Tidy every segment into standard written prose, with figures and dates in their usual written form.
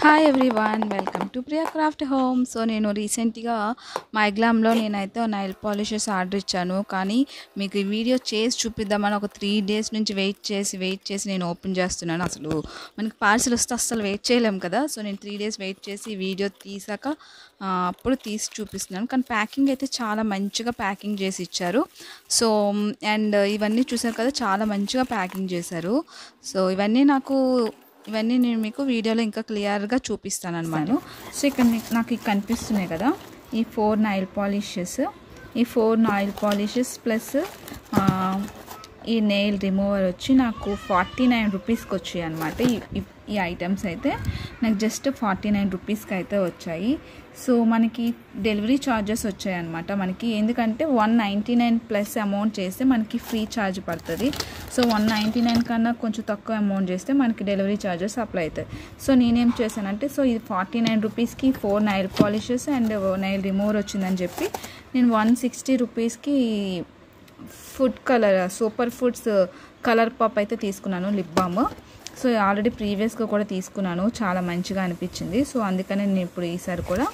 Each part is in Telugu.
Hi everyone, welcome to Priya craft home. So నేను రీసెంట్గా మైగ్లామ్లో నేనైతే నైల్ పాలిషెస్ ఆర్డర్ ఇచ్చాను. కానీ మీకు ఈ వీడియో చేసి చూపిద్దామని ఒక 3 days నుంచి వెయిట్ చేసి నేను ఓపెన్ చేస్తున్నాను. అసలు మనకి పార్సిల్ వస్తే అస్సలు వెయిట్ చేయలేము కదా. సో నేను 3 days వెయిట్ చేసి వీడియో తీసాక అప్పుడు తీసి చూపిస్తున్నాను. కానీ ప్యాకింగ్ అయితే చాలా మంచిగా ప్యాకింగ్ చేసి ఇచ్చారు. సో అండ్ ఇవన్నీ చూసారు కదా, చాలా మంచిగా ప్యాకింగ్ చేశారు. సో ఇవన్నీ నేను మీకు వీడియోలో ఇంకా క్లియర్గా చూపిస్తాను అన్నమాట. సో ఇక్కడ నాకు కనిపిస్తున్నాయి కదా ఈ 4 నైల్ పాలిషెస్. ఈ 4 నైల్ పాలిషెస్ ప్లస్ ఈ నెయిల్ రిమూవర్ వచ్చి నాకు 49 రూపీస్కి వచ్చాయి అనమాట. ఈ ఐటమ్స్ అయితే నాకు జస్ట్ 49 రూపీస్కి అయితే వచ్చాయి. సో మనకి డెలివరీ ఛార్జెస్ వచ్చాయి అనమాట మనకి. ఎందుకంటే 199 ప్లస్ అమౌంట్ చేస్తే మనకి ఫ్రీ ఛార్జ్ పడుతుంది. సో 199 కన్నా కొంచెం తక్కువ అమౌంట్ చేస్తే మనకి డెలివరీ ఛార్జెస్ అప్లై అవుతాయి. సో నేనేం చేశానంటే, సో ఇది 49 రూపీస్కి 4 nail polishes and nail remover వచ్చిందని చెప్పి నేను 160 రూపీస్కి food colour super foods colour pop అయితే తీసుకున్నాను, లిప్ బామ్. సో ఆల్రెడీ ప్రీవియస్గా కూడా తీసుకున్నాను, చాలా మంచిగా అనిపించింది. సో అందుకని నేను ఇప్పుడు ఈసారి కూడా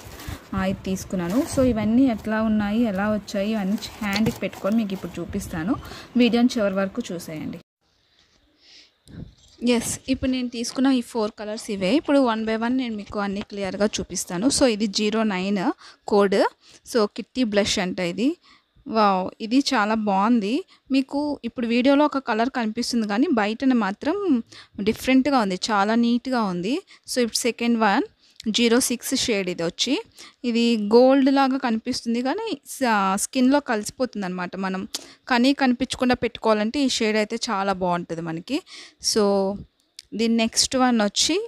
ఇది తీసుకున్నాను. సో ఇవన్నీ ఎట్లా ఉన్నాయి, ఎలా వచ్చాయి, ఇవన్నీ హ్యాండ్కి పెట్టుకొని మీకు ఇప్పుడు చూపిస్తాను. వీడియోని చివరి వరకు చూసేయండి. ఇప్పుడు నేను తీసుకున్న ఈ 4 కలర్స్ ఇవే. ఇప్పుడు 1 by 1 నేను మీకు అన్నీ క్లియర్గా చూపిస్తాను. సో ఇది 09 కోడ్. సో కిట్టి బ్లష్ అంట ఇది. వావ్, ఇది చాలా బాగుంది. మీకు ఇప్పుడు వీడియోలో ఒక కలర్ కనిపిస్తుంది కానీ బయటన మాత్రం డిఫరెంట్గా ఉంది, చాలా నీట్గా ఉంది. సో ఇప్పుడు సెకండ్ వన్ 06 షేడ్. ఇది వచ్చి ఇది గోల్డ్ లాగా కనిపిస్తుంది కానీ స్కిన్లో కలిసిపోతుంది అనమాట. మనం కనిపించకుండా పెట్టుకోవాలంటే ఈ షేడ్ అయితే చాలా బాగుంటుంది మనకి. సో దీని నెక్స్ట్ వన్ వచ్చి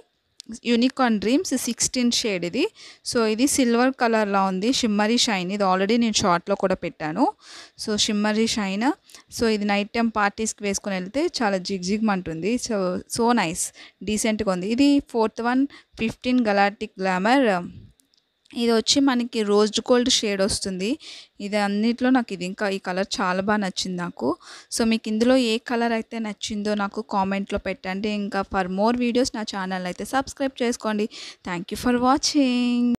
యూనికార్న్ డ్రీమ్స్ 16 షేడ్ ఇది. సో ఇది సిల్వర్ కలర్లో ఉంది, షిమ్మరీ షైన్. ఇది ఆల్రెడీ నేను షార్ట్లో కూడా పెట్టాను. So shimmery shine. సో ఇది నైట్ టైం పార్టీస్కి వేసుకొని వెళ్తే చాలా జిగ్మంటుంది. సో నైస్, డీసెంట్గా ఉంది. ఇది 4th వన్ 15 గలాటిక్ గ్లామర్. ఇది వచ్చి మనకి రోజ్ గోల్డ్ షేడ్ వస్తుంది. ఇది అన్నిట్లో నాకు ఇంకా ఈ కలర్ చాలా బాగా నచ్చింది నాకు. సో మీకు ఇందులో ఏ కలర్ అయితే నచ్చిందో నాకు కామెంట్లో పెట్టండి. ఇంకా ఫర్ మోర్ వీడియోస్ నా ఛానల్ అయితే సబ్స్క్రైబ్ చేసుకోండి. Thank you for watching.